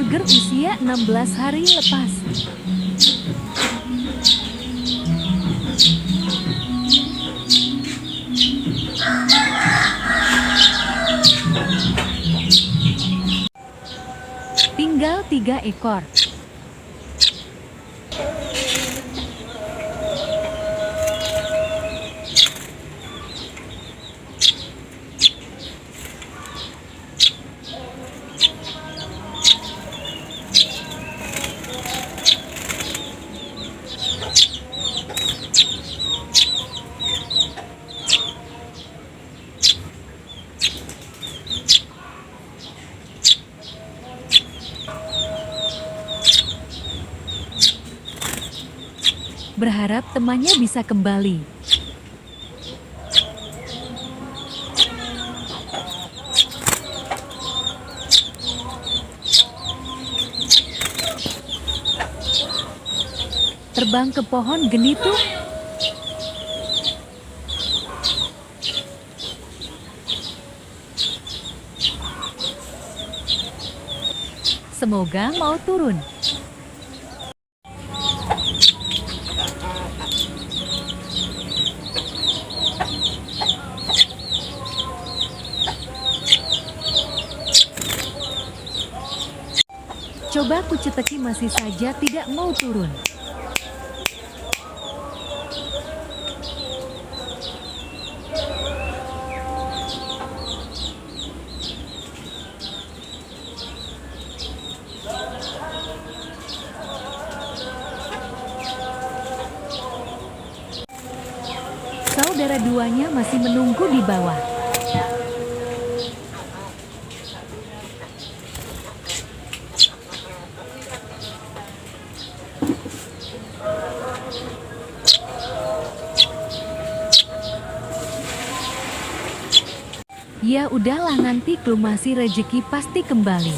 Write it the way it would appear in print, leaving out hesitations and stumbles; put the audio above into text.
Burger usia 16 hari lepas. Tinggal 3 ekor. Berharap temannya bisa kembali. Terbang ke pohon genitu. Semoga mau turun. Coba kuceteki masih saja tidak mau turun. Saudara duanya masih menunggu di bawah. Ya udahlah, nanti kelumasi rejeki pasti kembali.